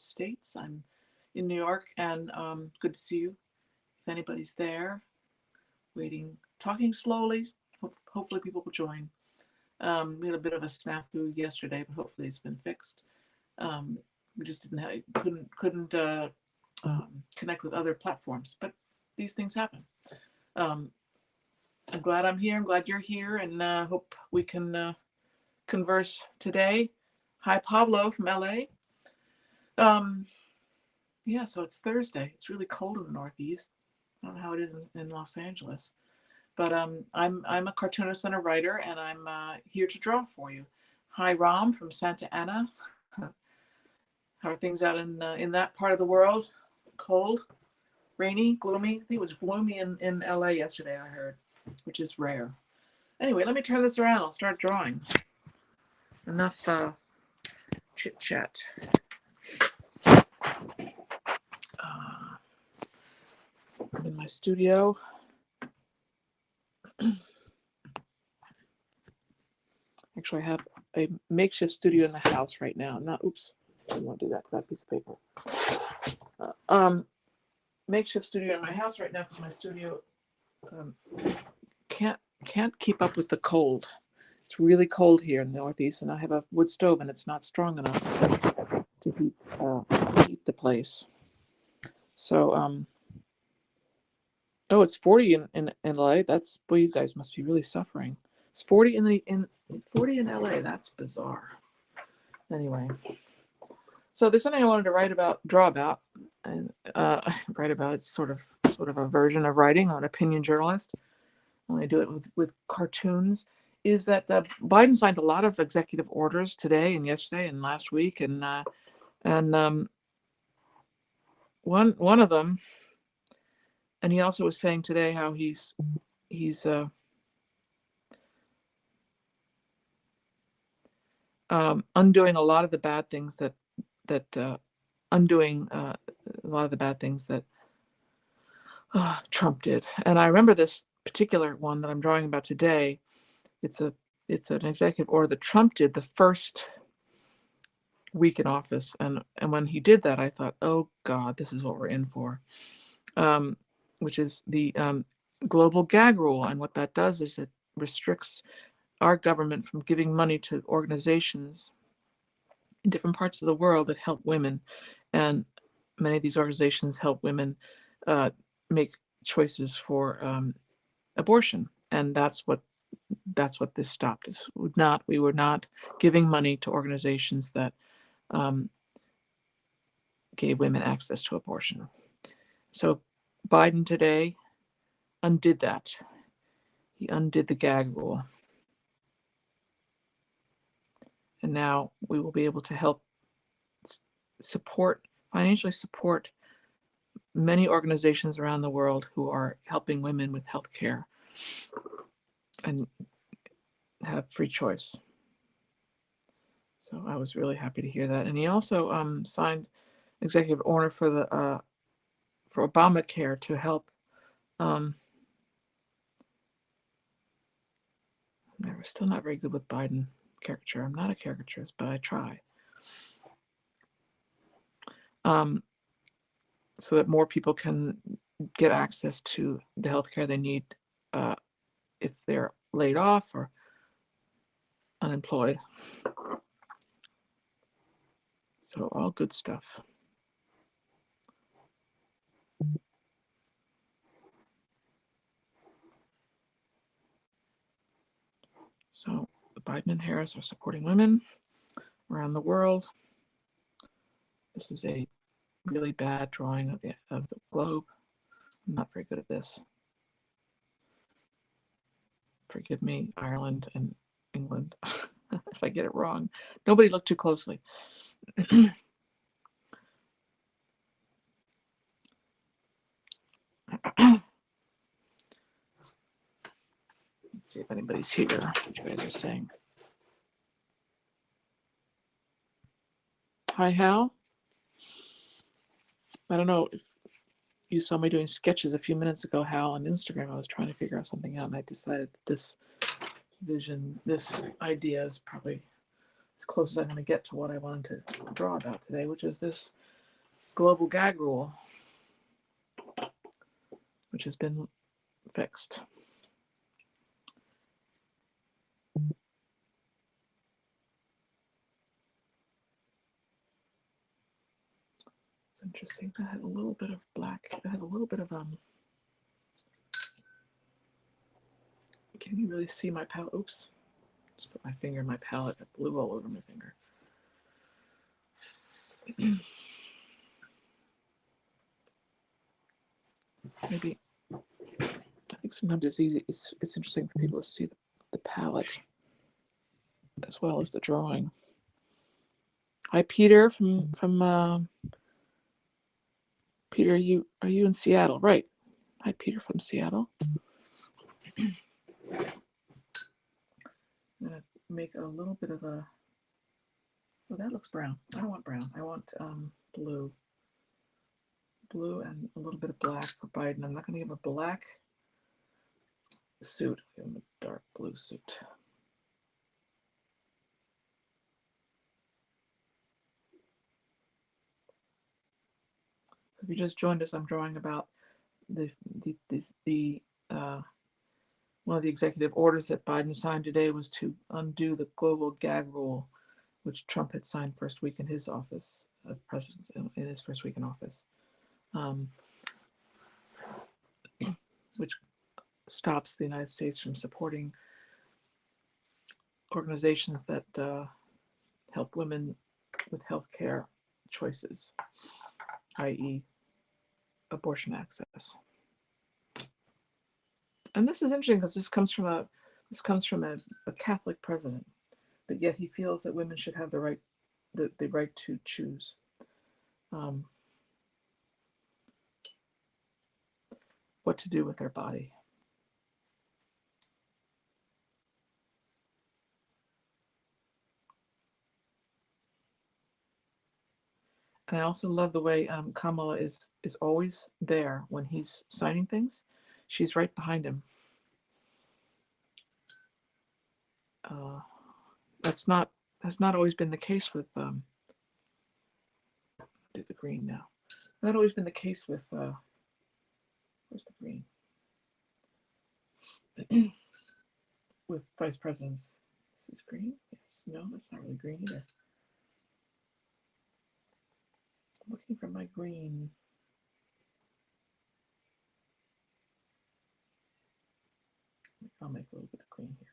States. I'm in New York, and good to see you. If anybody's there, waiting, talking slowly. Hopefully, people will join. We had a bit of a snafu yesterday, but hopefully, it's been fixed. We just didn't have, couldn't connect with other platforms, but these things happen. Um, I'm glad I'm here. I'm glad you're here, and hope we can converse today. Hi, Pablo from LA. Um, yeah, so it's Thursday. It's really cold in the Northeast. I don't know how it is in Los Angeles, but I'm a cartoonist and a writer, and I'm here to draw for you. Hi, Ram from Santa Ana. How are things out in that part of the world? Cold, rainy, gloomy. I think it was gloomy in LA yesterday, I heard, which is rare. Anyway, let me turn this around. I'll start drawing. Enough chit chat. I'm in my studio. Actually, I have a makeshift studio in the house right now. Not, oops, I didn't want to do that to that piece of paper. Makeshift studio in my house right now because my studio can't keep up with the cold. It's really cold here in the Northeast, and I have a wood stove, and it's not strong enough to heat the place. So, oh, it's 40 in LA. That's, boy, you guys must be really suffering. It's 40 in 40 in LA. That's bizarre. Anyway, so there's something I wanted to draw about, and write about. It's sort of a version of writing. I'm an opinion journalist. I only do it with cartoons. Is that Biden signed a lot of executive orders today and yesterday and last week, and one of them, and he also was saying today how he's undoing a lot of the bad things that Trump did. And I remember this particular one that I'm drawing about today. It's an executive order that Trump did the first week in office, and when he did that, I thought, oh God, this is what we're in for. Which is the global gag rule, and what that does is it restricts our government from giving money to organizations in different parts of the world that help women, and many of these organizations help women make choices for abortion, and that's what this stopped. We were not giving money to organizations that gave women access to abortion. So Biden today undid that. He undid the gag rule. And now we will be able to help financially support many organizations around the world who are helping women with health care and have free choice. So I was really happy to hear that. And he also signed executive order for Obamacare to help. We're still not very good with Biden caricature. I'm not a caricaturist, but I try. So that more people can get access to the health care they need if they're laid off or unemployed. So all good stuff. So Biden and Harris are supporting women around the world. This is a really bad drawing of the globe. I'm not very good at this. Forgive me, Ireland and England, if I get it wrong. Nobody look too closely. Let's see if anybody's here. What you guys are saying. Hi, Hal. I don't know if you saw me doing sketches a few minutes ago, Hal, on Instagram. I was trying to figure out something out, and I decided that this idea is probably as close as I'm going to get to what I wanted to draw about today, which is this global gag rule, which has been fixed. It's interesting. That has a little bit of black. It has a little bit of Can you really see my palette? Oops. Just put my finger in my palette. Got blue all over my finger. Maybe. I think sometimes it's easy. It's interesting for people to see the palette as well as the drawing. Hi, Peter from Peter. Are you in Seattle? Right. Hi, Peter from Seattle. I'm gonna make a little bit of a. Oh, that looks brown. I don't want brown. I want blue. Blue and a little bit of black for Biden. I'm not going to give him a black suit. I'll give him a dark blue suit. So if you just joined us, I'm drawing about the one of the executive orders that Biden signed today was to undo the global gag rule, which Trump had signed first week in his office of presidency, in his first week in office, which stops the United States from supporting organizations that help women with health care choices, i.e., abortion access. And this is interesting because this comes from a Catholic president, but yet he feels that women should have the right to choose. What to do with their body. And I also love the way Kamala is always there when he's signing things. She's right behind him. That's not always been the case with do the green now. Not always been the case with where's the green? With vice presidents. This is green? Yes. No, that's not really green either. I'm looking for my green. I'll make a little bit of green here.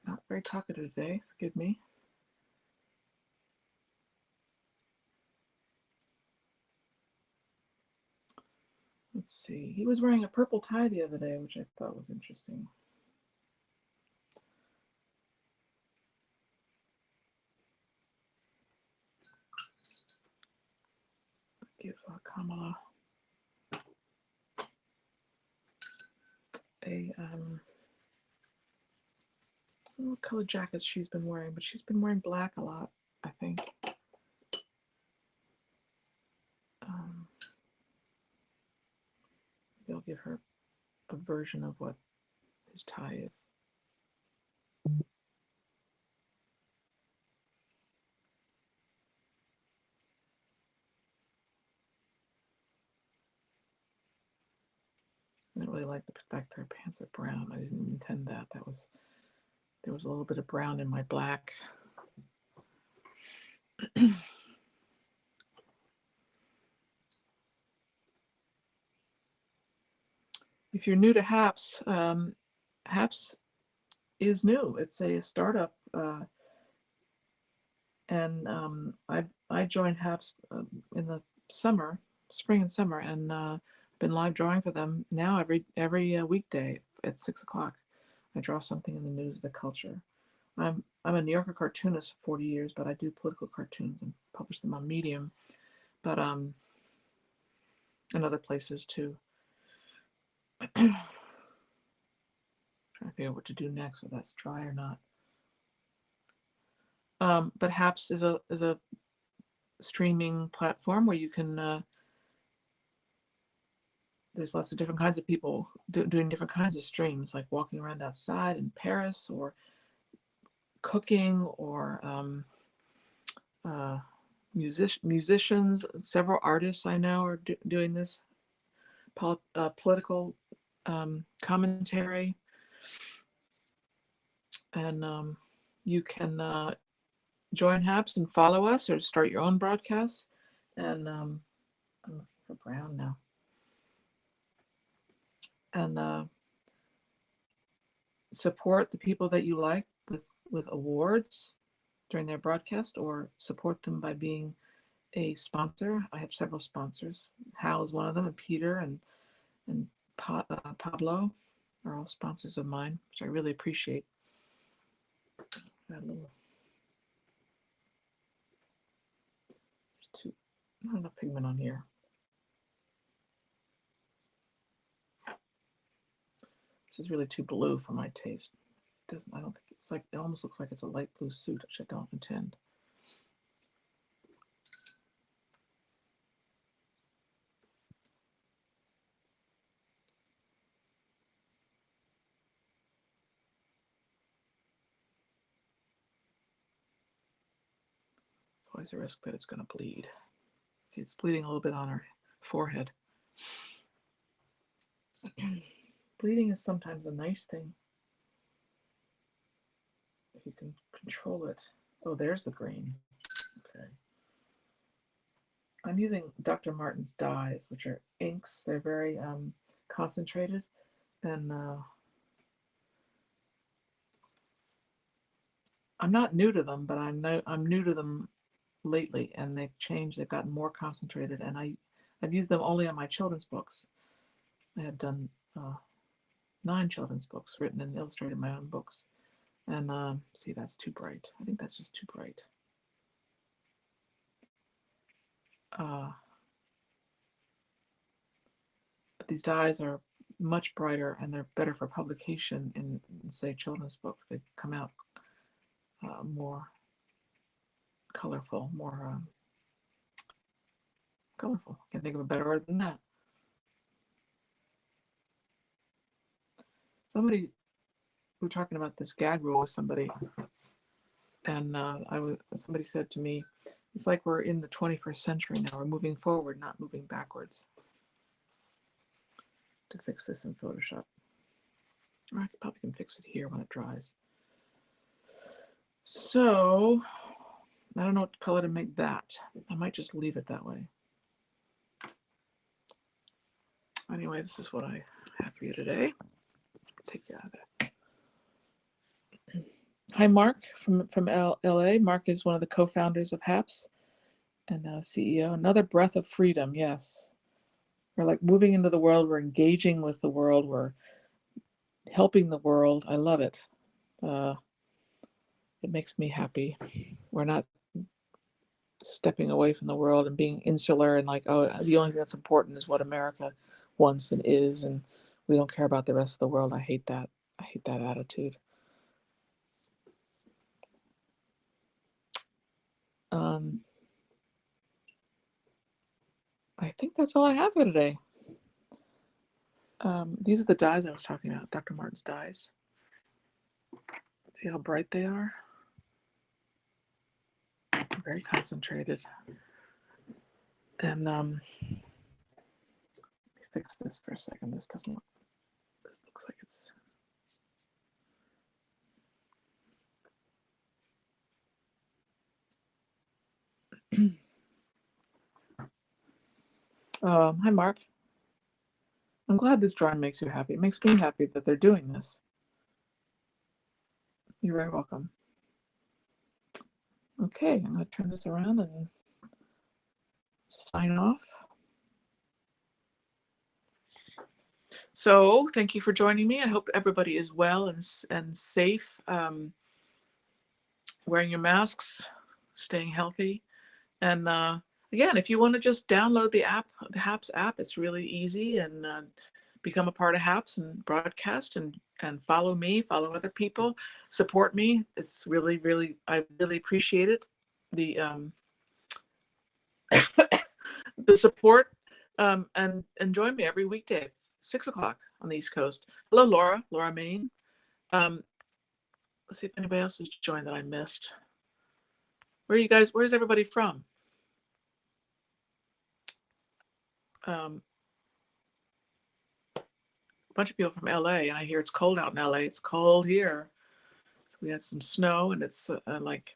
Not very talkative today, forgive me. Let's see. He was wearing a purple tie the other day, which I thought was interesting. Give Kamala a I don't know what color jackets she's been wearing, but she's been wearing black a lot, I think. Maybe I'll give her a version of what his tie is. I didn't really like the fact her pants are brown. I didn't intend that. There was a little bit of brown in my black. if you're new to HAPS, HAPS is new. It's a startup, and I joined HAPS in the spring and summer, and been live drawing for them now every weekday at 6 o'clock. I draw something in the news of the culture. I'm a New Yorker cartoonist for 40 years, but I do political cartoons and publish them on Medium, but and other places too. Trying to figure out what to do next, whether that's dry or not. But HAPS is a streaming platform where you can. There's lots of different kinds of people doing different kinds of streams, like walking around outside in Paris, or cooking, or musicians. Several artists I know are doing this. Political commentary, and you can join HAPS and follow us, or start your own broadcasts. And I'm looking for Brown now. And support the people that you like with awards during their broadcast, or support them by being a sponsor. I have several sponsors. Hal is one of them, and Peter and Pablo are all sponsors of mine, which I really appreciate. Got a little, not enough pigment on here. This is really too blue for my taste. I don't think it's like, it almost looks like it's a light blue suit, which I don't intend. There's always a risk that it's going to bleed. See, it's bleeding a little bit on her forehead. Bleeding is sometimes a nice thing if you can control it. Oh, there's the green. Okay. I'm using Dr. Martin's dyes, which are inks. They're very concentrated, and I'm not new to them, but I'm new to them lately, and they've changed. They've gotten more concentrated, and I've used them only on my children's books. I have done 9 children's books, written and illustrated my own books. And see, that's too bright. I think that's just too bright. But these dyes are much brighter, and they're better for publication in say, children's books. They come out more colorful, more colorful. Can't think of a better word than that. We were talking about this gag rule with somebody, and somebody said to me, it's like we're in the 21st century now. We're moving forward, not moving backwards. To fix this in Photoshop. Or I probably can fix it here when it dries. So, I don't know what color to make that. I might just leave it that way. Anyway, this is what I have for you today. Take you out of that. Hi, Mark from LA. Mark is one of the co-founders of HAPS and CEO. Another breath of freedom, yes. We're like moving into the world. We're engaging with the world. We're helping the world. I love it. It makes me happy. We're not stepping away from the world and being insular and like, oh, the only thing that's important is what America wants and is, and we don't care about the rest of the world. I hate that. I hate that attitude. I think that's all I have for today. These are the dyes I was talking about, Dr. Martin's dyes. See how bright they are? Very concentrated. And let me fix this for a second. This looks like it's hi, Mark. I'm glad this drawing makes you happy. It makes me happy that they're doing this. You're very welcome. Okay, I'm going to turn this around and sign off. So thank you for joining me. I hope everybody is well and safe, wearing your masks, staying healthy. And again, if you want to just download the app, the HAPS app, it's really easy, and become a part of HAPS and broadcast and follow me, follow other people, support me. It's really, really, I really appreciate it. The the support, and join me every weekday at 6 o'clock on the East Coast. Hello, Laura Main. Let's see if anybody else has joined that I missed. Where are you guys? Where's everybody from? A bunch of people from LA, and I hear it's cold out in LA. It's cold here. So we had some snow, and it's like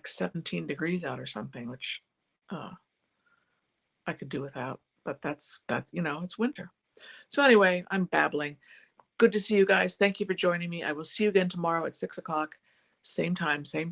17 degrees out or something, which I could do without. But that's it's winter. So anyway, I'm babbling. Good to see you guys. Thank you for joining me. I will see you again tomorrow at 6 o'clock, same time, same place.